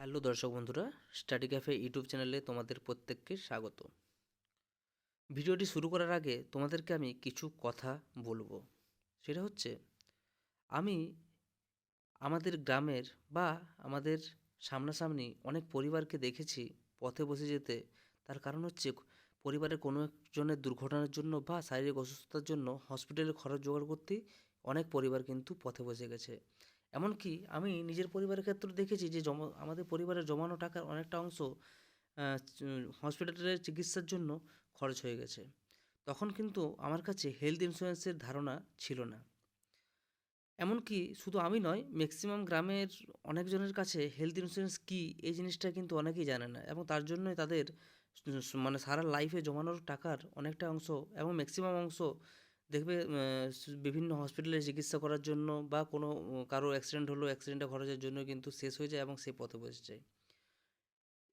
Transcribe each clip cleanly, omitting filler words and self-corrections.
Hello দর্শক বন্ধুরা, study cafe YouTube চ্যানেলে তোমাদের প্রত্যেককে স্বাগত। ভিডিওটি শুরু করার আগে তোমাদেরকে আমি কিছু কথা বলবো। সেটা হচ্ছে, আমি আমাদের গ্রামের বা আমাদের সামনাসামনি অনেক পরিবারকে দেখেছি পথে বসে যেতে। তার কারণ হচ্ছে, পরিবারের কোনো একজনের দুর্ঘটনার জন্য বা শারীরিক অসুস্থতার জন্য হসপিটালের খরচ জোগাড় করতেই অনেক পরিবার কিন্তু পথে বসে গেছে। এমনকি আমি নিজের পরিবারের ক্ষেত্রে দেখেছি যে আমাদের পরিবারের জমানো টাকার অনেকটা অংশ হসপিটালের চিকিৎসার জন্য খরচ হয়ে গেছে। তখন কিন্তু আমার কাছে হেলথ ইন্স্যুরেন্সের ধারণা ছিল না। এমনকি শুধু আমি নয়, ম্যাক্সিমাম গ্রামের অনেকজনের কাছে হেলথ ইন্স্যুরেন্স কী এই জিনিসটা কিন্তু অনেকেই জানে না, এবং তার জন্যই তাদের মানে সারা লাইফে জমানোর টাকার অনেকটা অংশ এবং ম্যাক্সিমাম অংশ দেখবে বিভিন্ন হসপিটালে চিকিৎসা করার জন্য বা কোনো কারো অ্যাক্সিডেন্ট হলো, অ্যাক্সিডেন্টের খরচের জন্য কিন্তু শেষ হয়ে যায় এবং সে পথে বসে যায়।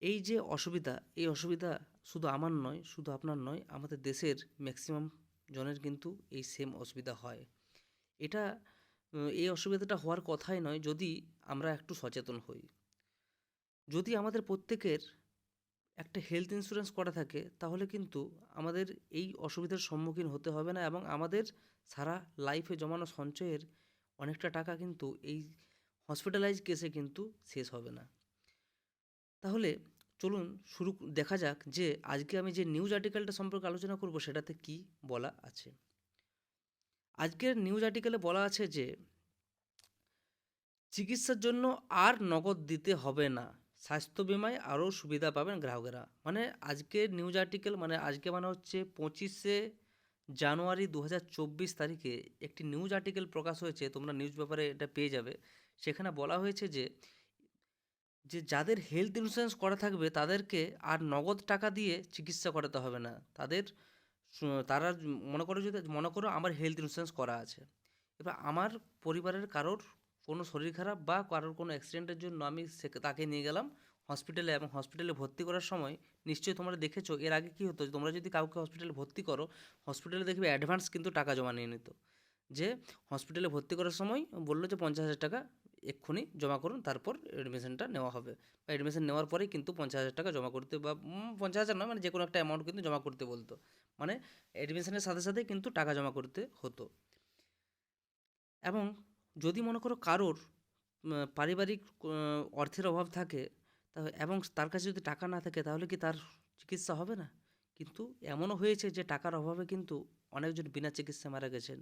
এই যে অসুবিধা, এই অসুবিধা শুধু আমার নয়, শুধু আপনার নয়, আমাদের দেশের ম্যাক্সিমাম জনের কিন্তু এই সেম অসুবিধা হয়। এটা এই অসুবিধাটা হওয়ার কথাই নয় যদি আমরা একটু সচেতন হই। যদি আমাদের প্রত্যেকের একটা হেলথ ইন্স্যুরেন্স করা থাকে, তাহলে কিন্তু আমাদের এই অসুবিধার সম্মুখীন হতে হবে না, এবং আমাদের সারা লাইফে জমানো সঞ্চয়ের অনেকটা টাকা কিন্তু এই হসপিটালাইজ কেসে কিন্তু শেষ হবে না। তাহলে চলুন দেখা যাক যে আজকে আমি যে নিউজ আর্টিকেলটা সম্পর্কে আলোচনা করব সেটাতে কি বলা আছে। আজকের নিউজ আর্টিকেলে বলা আছে যে চিকিৎসার জন্য আর নগদ দিতে হবে না, স্বাস্থ্য বিমায় আরও সুবিধা পাবেন গ্রাহকেরা। মানে আজকের নিউজ আর্টিকেল, মানে আজকে মানে হচ্ছে 25শে জানুয়ারি 2024 তারিখে একটি নিউজ আর্টিকেল প্রকাশ হয়েছে। তোমরা নিউজ পেপারে এটা পেয়ে যাবে। সেখানে বলা হয়েছে যে যাদের হেলথ ইন্স্যুরেন্স করা থাকবে তাদেরকে আর নগদ টাকা দিয়ে চিকিৎসা করাতে হবে না। তারা মনে করো আমার হেলথ ইন্স্যুরেন্স করা আছে। এবার আমার পরিবারের কারোর কোনো শরীর খারাপ বা কারোর কোনো অ্যাক্সিডেন্টের জন্য আমি তাকে নিয়ে গেলাম হসপিটালে, এবং হসপিটালে ভর্তি করার সময় নিশ্চয়ই তোমরা দেখেছো এর আগে কী হতো, তোমরা যদি কাউকে হসপিটালে ভর্তি করো, হসপিটালে দেখবে অ্যাডভান্স কিন্তু টাকা জমা নিয়ে নিত। যে হসপিটালে ভর্তি করার সময় বললো যে 50,000 টাকা এক্ষুনি জমা করুন, তারপর অ্যাডমিশনটা নেওয়া হবে। বা অ্যাডমিশন নেওয়ার পরেই কিন্তু 50,000 টাকা জমা করতে, বা 50,000 নয়, মানে যে কোনো একটা অ্যামাউন্ট কিন্তু জমা করতে বলতো। মানে অ্যাডমিশনের সাথে সাথে কিন্তু টাকা জমা করতে হতো। এবং যদি মনে করো কারোর পারিবারিক অর্থের অভাব থাকে, এবং তার কাছে যদি টাকা না থাকে, তাহলে কি তার চিকিৎসা হবে না? কিন্তু এমনও হয়েছে যে টাকার অভাবে কিন্তু অনেকজন বিনা চিকিৎসায় মারা গেছেন।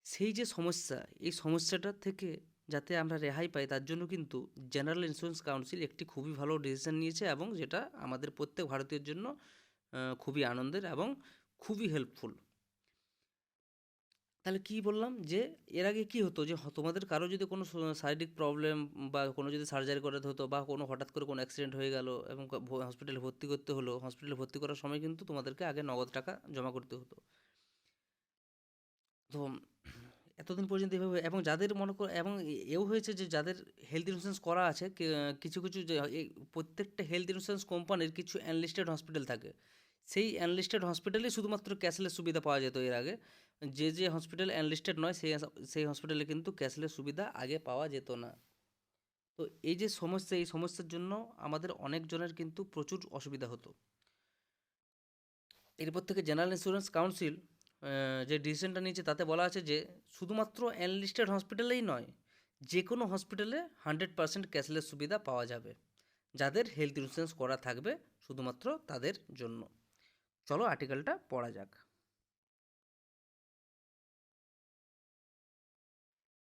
সেই যে সমস্যা, এই সমস্যাটার থেকে যাতে আমরা রেহাই পাই, তার জন্য কিন্তু জেনারেল ইন্স্যুরেন্স কাউন্সিল একটি খুবই ভালো ডিসিশন নিয়েছে, এবং যেটা আমাদের প্রত্যেক ভারতীয়ের জন্য খুবই আনন্দের এবং খুবই হেল্পফুল। তাহলে কি বললাম যে এর আগে কি হতো, যে তোমাদের কারো যদি কোনো শারীরিক প্রবলেম বা কোনো যদি সার্জারি করাতে হতো, বা কোনো হঠাৎ করে কোনো অ্যাক্সিডেন্ট হয়ে গেল এবং হসপিটালে ভর্তি করতে হলো, হসপিটালে ভর্তি করার সময় কিন্তু তোমাদেরকে আগে নগদ টাকা জমা করতে হতো। তো এতদিন পর্যন্ত এভাবে, এবং যাদের মনে করো, এবং এও হয়েছে যে যাদের হেলথ ইন্স্যুরেন্স করা আছে, কিছু কিছু যে প্রত্যেকটা হেলথ ইন্স্যুরেন্স কোম্পানির কিছু অ্যানলিস্টেড হসপিটাল থাকে। সেই অ্যানলিস্টেড হসপিটালে শুধুমাত্র ক্যাশলেস সুবিধা পাওয়া যেত এর আগে। যে হসপিটাল অ্যানলিস্টেড নয়, সেই হসপিটালে কিন্তু ক্যাশলেস সুবিধা আগে পাওয়া যেত না। তো এই যে সমস্যা, এই সমস্যার জন্য আমাদের অনেকজনের কিন্তু প্রচুর অসুবিধা হতো। এরপর থেকে জেনারেল ইন্স্যুরেন্স কাউন্সিল যে ডিসিশনটা নিয়েছে, তাতে বলা আছে যে শুধুমাত্র অ্যানলিস্টেড হসপিটালেই নয়, যে কোনো হসপিটালে 100% ক্যাশলেস সুবিধা পাওয়া যাবে, যাদের হেলথ ইন্স্যুরেন্স করা থাকবে শুধুমাত্র তাদের জন্য। চলো আর্টিকেলটা পড়া যাক।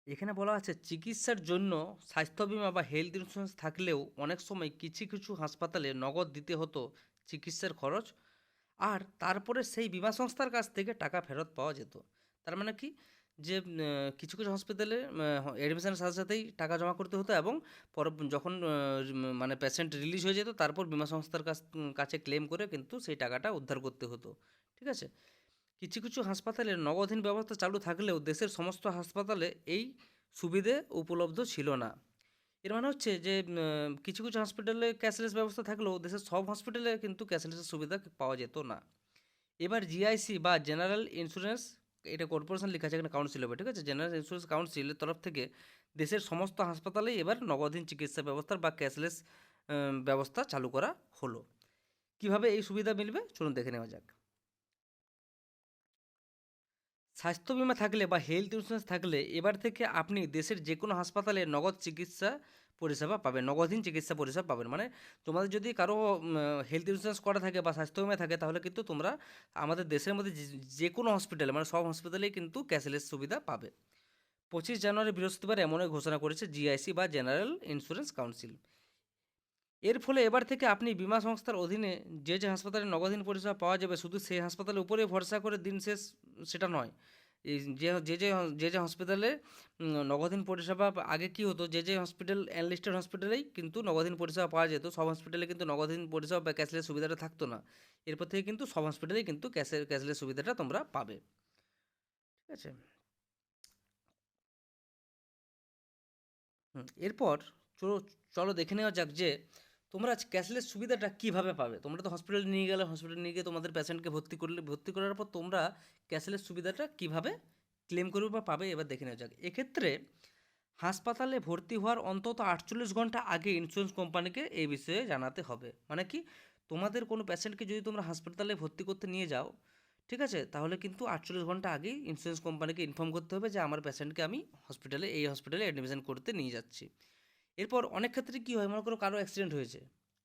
এখানে বলা আছে, চিকিৎসার জন্য স্বাস্থ্য বিমা বা হেলথ ইন্স্যুরেন্স থাকলেও অনেক সময় কিছু কিছু হাসপাতালে নগদ দিতে হতো চিকিৎসার খরচ, আর তারপরে সেই বীমা সংস্থার কাছ থেকে টাকা ফেরত পাওয়া যেত। তার মানে কি, যে কিছু কিছু হসপিটালে অ্যাডমিশনের সাথে সাথেই টাকা জমা করতে হতো, এবং পরে যখন মানে পেশেন্ট রিলিজ হয়ে যেত, তারপর বীমা সংস্থার কাছে ক্লেম করে কিন্তু সেই টাকাটা উদ্ধার করতে হতো। ঠিক আছে। কিছু কিছু হাসপাতালে নগদহীন ব্যবস্থা চালু থাকলেও দেশের সমস্ত হাসপাতালে এই সুবিধে উপলব্ধ ছিল না। এর মানে হচ্ছে যে কিছু কিছু হসপিটালে ক্যাশলেস ব্যবস্থা থাকলেও দেশের সব হসপিটালে কিন্তু ক্যাশলেসের সুবিধা পাওয়া যেত না। এবার জিআইসি বা জেনারেল ইন্স্যুরেন্স, এটা কর্পোরেশন লেখা আছে, এখানে কাউন্সিল হবে, ঠিক আছে, জেনারেল ইন্স্যুরেন্স কাউন্সিলের তরফ থেকে দেশের সমস্ত হাসপাতালেই এবার নগদহীন চিকিৎসা ব্যবস্থার বা ক্যাশলেস ব্যবস্থা চালু করা হলো। কিভাবে এই সুবিধা মিলবে চলুন দেখে নেওয়া যাক। স্বাস্থ্য বিমা থাকলে বা হেলথ ইন্স্যুরেন্স থাকলে এবার থেকে আপনি দেশের যে কোনো হাসপাতালে নগদ চিকিৎসা পরিষেবা পাবেন, নগদহীন চিকিৎসা পরিষেবা পাবেন। মানে তোমাদের যদি কারো হেলথ ইন্স্যুরেন্স করা থাকে বা স্বাস্থ্য বিমা থাকে তাহলে কিন্তু তোমরা আমাদের দেশের মধ্যে যে কোনো হসপিটালে মানে সব হসপিটালেই কিন্তু ক্যাশলেস সুবিধা পাবে। 25 জানুয়ারি বৃহস্পতিবার এমনই ঘোষণা করেছে জিআইসি বা জেনারেল ইন্স্যুরেন্স কাউন্সিল। এর ফলে এবার থেকে আপনি বীমা সংস্থার অধীনে যে হাসপাতালে নগদহীন পরিষেবা পাওয়া যাবে শুধু সেই হাসপাতালের উপরেই ভরসা করে দিন শেষ সেটা নয়। এই যে হসপিটালে নগদহীন পরিষেবা আগে কি হতো, যে হসপিটাল অ্যানলিস্টেড হসপিটালেই কিন্তু নগদহীন পরিষেবা পাওয়া যেত, সব হসপিটালে কিন্তু নগদহীন পরিষেবা বা ক্যাশলেস সুবিধাটা থাকতো না। এরপর থেকে কিন্তু সব হসপিটালেই কিন্তু ক্যাশলেস সুবিধাটা তোমরা পাবে। ঠিক আছে। এরপর চলো চলো দেখে নেওয়া যাক যে তোমরা ক্যাশলেস সুবিধাটা কিভাবে পাবে। তোমরা তো হসপিটালে নিয়ে গেলে, হসপিটালে নিয়ে গিয়ে তোমাদের পেশেন্টকে ভর্তি করার পর তোমরা ক্যাশলেস সুবিধাটা কিভাবে ক্লেম করবে বা পাবে এবার দেখে নেওয়া যাক। এক্ষেত্রে হাসপাতালে ভর্তি হওয়ার অন্তত 48 ঘন্টা আগে ইন্স্যুরেন্স কোম্পানিকে এই বিষয়ে জানাতে হবে। মানে কি, তোমাদের কোনো পেশেন্টকে যদি তোমরা হাসপাতালে ভর্তি করতে নিয়ে যাও, ঠিক আছে, তাহলে কিন্তু 48 ঘন্টা আগেই ইন্স্যুরেন্স কোম্পানিকে ইনফর্ম করতে হবে যে আমার পেশেন্টকে আমি এই হসপিটালে অ্যাডমিশন করতে নিয়ে যাচ্ছি। এরপর অনেক ক্ষেত্রে কী হয়, মনে করো কারো অ্যাক্সিডেন্ট হয়েছে,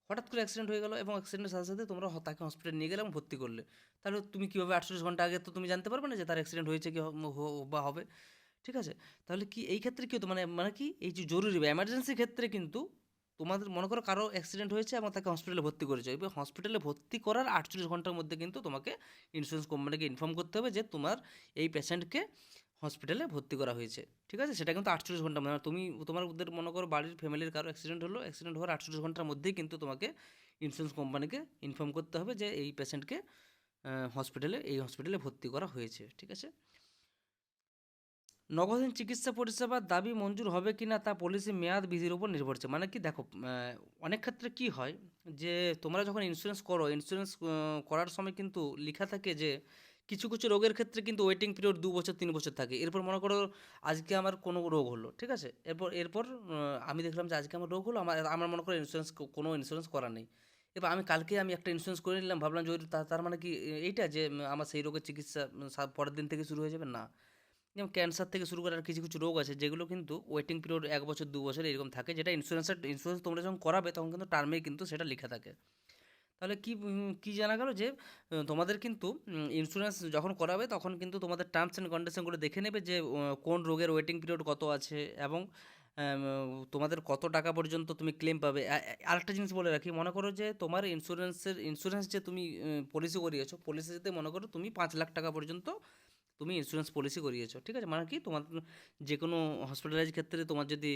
হঠাৎ করে অ্যাক্সিডেন্ট হয়ে গেল এবং অ্যাক্সিডেন্টের সাথে সাথে তোমরা তাকে হসপিটালে নিয়ে গেলে এবং ভর্তি করলে, তাহলে তুমি কীভাবে 48 ঘন্টা আগে তো তুমি জানতে পারবে না যে তার অ্যাক্সিডেন্ট হয়েছে কি বা হবে। ঠিক আছে। তাহলে কি এই ক্ষেত্রে কী হতো, মানে মানে কি এই যে জরুরি বা এমার্জেন্সি ক্ষেত্রে কিন্তু তোমাদের মনে করো কারো অ্যাক্সিডেন্ট হয়েছে এবং তাকে হসপিটালে ভর্তি করেছে, এবার হসপিটালে ভর্তি করার 48 ঘন্টার মধ্যে কিন্তু তোমাকে ইন্স্যুরেন্স কোম্পানিকে ইনফর্ম করতে হবে যে তোমার এই পেশেন্টকে হসপিটালে ভর্তি করা হয়েছে। ঠিক আছে, সেটা কিন্তু 48 ঘন্টা, মানে তুমি তোমাদের মনে করো বাড়ির ফ্যামিলির কারো অ্যাক্সিডেন্ট হলো, অ্যাক্সিডেন্ট হওয়ার 48 ঘন্টার মধ্যেই কিন্তু তোমাকে ইন্স্যুরেন্স কোম্পানিকে ইনফর্ম করতে হবে যে এই পেশেন্টকে এই হসপিটালে ভর্তি করা হয়েছে। ঠিক আছে। নগদহীন চিকিৎসা পরিষেবার দাবি মঞ্জুর হবে কি না তা পলিসি মেয়াদ বিধির উপর নির্ভরশীল। মানে কি দেখো, অনেক ক্ষেত্রে কি হয় যে তোমরা যখন ইন্স্যুরেন্স করো, ইন্স্যুরেন্স করার সময় কিন্তু লেখা থাকে যে কিছু কিছু রোগের ক্ষেত্রে কিন্তু ওয়েটিং পিরিয়ড 2 বছর 3 বছর থাকে। এরপর মনে করো আজকে আমার কোনো রোগ হলো, ঠিক আছে, এরপর আমি দেখলাম যে আজকে আমার রোগ হলো, আমার আমার মনে করো কোনো ইন্স্যুরেন্স করা নেই। এবার আমি একটা ইন্স্যুরেন্স করে নিলাম, ভাবলাম যে তার মানে কি এইটা যে আমার সেই রোগের চিকিৎসা পরের দিন থেকে শুরু হয়ে যাবে না। যেমন ক্যান্সার থেকে শুরু করে আর কিছু কিছু রোগ আছে যেগুলো কিন্তু ওয়েটিং পিরিয়ড 1 বছর 2 বছর এরকম থাকে, যেটা ইন্স্যুরেন্স তোমরা যখন করাবে তখন কিন্তু টার্মেই কিন্তু সেটা লেখা থাকে। তাহলে কি জানা গেল যে তোমাদের কিন্তু ইন্স্যুরেন্স যখন করাবে তখন কিন্তু তোমাদের টার্মস অ্যান্ড কন্ডিশনগুলো দেখে নেবে যে কোন রোগের ওয়েটিং পিরিয়ড কত আছে এবং তোমাদের কত টাকা পর্যন্ত তুমি ক্লেম পাবে। আরেকটা জিনিস বলে রাখি, মনে করো যে তোমার ইন্স্যুরেন্স যে তুমি পলিসি করিয়েছো, পলিসিতে মনে করো তুমি 5 লাখ টাকা পর্যন্ত তুমি ইন্স্যুরেন্স পলিসি করিয়েছো, ঠিক আছে, মানে কি তোমার যে কোনো হসপিটালাইজ ক্ষেত্রে তোমার যদি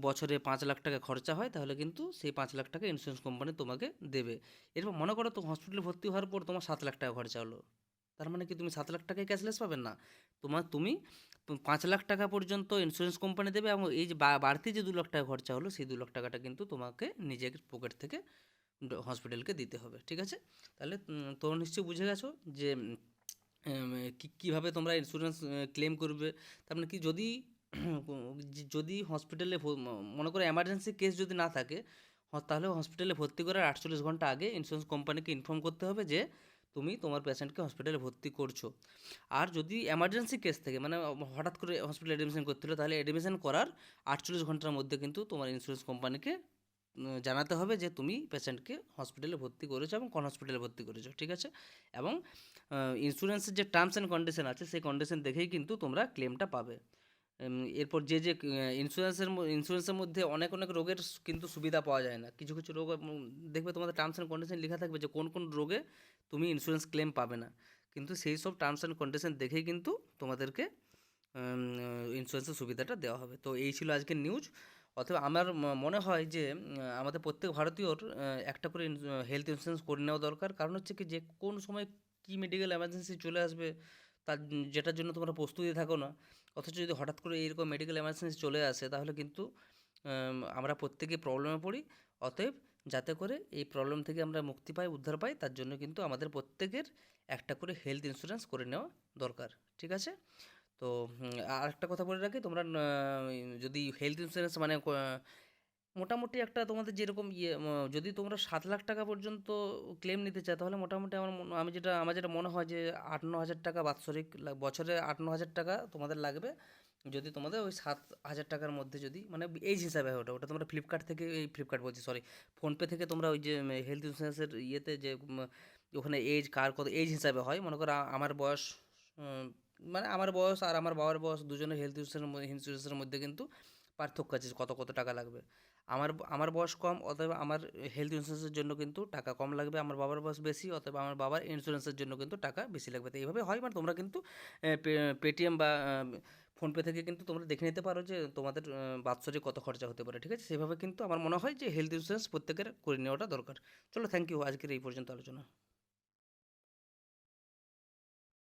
বছরে 5 লাখ টাকা খরচা হয় তাহলে কিন্তু সেই 5 লাখ টাকা ইন্স্যুরেন্স কোম্পানি তোমাকে দেবে। এরপর মনে করো তো হসপিটালে ভর্তি হওয়ার পর তোমার 7 লাখ টাকা খরচা হলো, তার মানে কি তুমি 7 লাখ টাকায় ক্যাশলেস পাবেন না, তুমি 5 লাখ টাকা পর্যন্ত ইন্স্যুরেন্স কোম্পানি দেবে এবং এই যে বাড়তি যে 2 লাখ টাকা খরচা হলো সেই 2 লাখ টাকাটা কিন্তু তোমাকে নিজের পকেট থেকে হসপিটালকে দিতে হবে। ঠিক আছে। তাহলে তোমরা নিশ্চয়ই বুঝে গেছো যে কীভাবে তোমরা ইন্স্যুরেন্স ক্লেম করবে। তার মানে কি, যদি হসপিটালে মনে করো এমার্জেন্সি কেস যদি না থাকে, তাহলে হসপিটালে ভর্তি করার 48 ঘন্টা আগে ইন্স্যুরেন্স কোম্পানিকে ইনফর্ম করতে হবে যে তুমি তোমার পেশেন্টকে হসপিটালে ভর্তি করছো। আর যদি এমার্জেন্সি কেস থেকে মানে হঠাৎ করে হসপিটালে অ্যাডমিশন করতে হলো, তাহলে অ্যাডমিশন করার 48 ঘন্টার মধ্যে কিন্তু তোমার ইন্স্যুরেন্স কোম্পানিকে জানাতে হবে যে তুমি পেশেন্টকে হসপিটালে ভর্তি করেছো এবং কোন হসপিটালে ভর্তি করেছো। ঠিক আছে। এবং ইন্স্যুরেন্সের যে টার্মস অ্যান্ড কন্ডিশন আছে সেই কন্ডিশন দেখেই কিন্তু তোমরা ক্লেমটা পাবে। এরপর যে ইন্স্যুরেন্সের মধ্যে অনেক অনেক রোগের কিন্তু সুবিধা পাওয়া যায় না, কিছু কিছু রোগ দেখবে তোমাদের টার্মস অ্যান্ড কন্ডিশন লেখা থাকবে যে কোন কোন রোগে তুমি ইন্স্যুরেন্স ক্লেম পাবে না, কিন্তু সেই সব টার্মস অ্যান্ড কন্ডিশন দেখেই কিন্তু তোমাদেরকে ইন্স্যুরেন্সের সুবিধাটা দেওয়া হবে। তো এই ছিল আজকের নিউজ। অথবা আমার মনে হয় যে আমাদের প্রত্যেক ভারতীয়র একটা করে হেলথ ইন্স্যুরেন্স করে নেওয়া দরকার। কারণ হচ্ছে কি, যে কোন সময় কী মেডিকেল এমার্জেন্সি চলে আসবে তার যেটার জন্য তোমরা প্রস্তুতি থাকো না, অথচ যদি হঠাৎ করে এইরকম মেডিকেল এমার্জেন্সি চলে আসে তাহলে কিন্তু আমরা প্রত্যেকেই প্রবলেমে পড়ি। অতএব যাতে করে এই প্রবলেম থেকে আমরা মুক্তি পাই, উদ্ধার পাই, তার জন্য কিন্তু আমাদের প্রত্যেকের একটা করে হেলথ ইন্স্যুরেন্স করে নেওয়া দরকার। ঠিক আছে। তো আরেকটা কথা বলে রাখি, তোমরা যদি হেলথ ইন্স্যুরেন্স মানে মোটামুটি একটা তোমাদের যেরকম যদি তোমরা 7 লাখ টাকা পর্যন্ত ক্লেম নিতে চাও, তাহলে মোটামুটি আমার যেটা মনে হয় যে 8-9 হাজার টাকা বাৎসরিক বছরে 8-9 হাজার টাকা তোমাদের লাগবে। যদি তোমাদের ওই 7 হাজার টাকার মধ্যে যদি মানে এজ হিসাবে হয়, ওটা ওটা তোমরা ফ্লিপকার্ট থেকে, এই ফ্লিপকার্ট বলছি সরি, ফোনপে থেকে তোমরা ওই যে হেলথ ইন্স্যুরেন্সের ইয়েতে যে ওখানে এজ কার কত এজ হিসাবে হয়, মনে করো আমার বয়স মানে আমার বয়স আর আমার বাবার বয়স দুজনের হেলথ ইন্স্যুরেন্সের মধ্যে কিন্তু পার্থক্য আছে কত কত টাকা লাগবে। আমার বয়স কম, অতএব আমার হেলথ ইন্স্যুরেন্সের জন্য কিন্তু টাকা কম লাগবে। আমার বাবার বয়স বেশি, অতএব আমার বাবার ইন্স্যুরেন্সের জন্য কিন্তু টাকা বেশি লাগবে। তো এইভাবে হয়, মানে তোমরা কিন্তু পেটিএম বা ফোনপে থেকে কিন্তু তোমরা দেখে নিতে পারো যে তোমাদের বাৎসরিক কত খরচা হতে পারে, ঠিক আছে? সেভাবে কিন্তু আমার মনে হয় যে হেলথ ইন্স্যুরেন্স প্রত্যেকের করে নেওয়াটা দরকার। চলো, থ্যাংক ইউ, আজকের এই পর্যন্ত আলোচনা।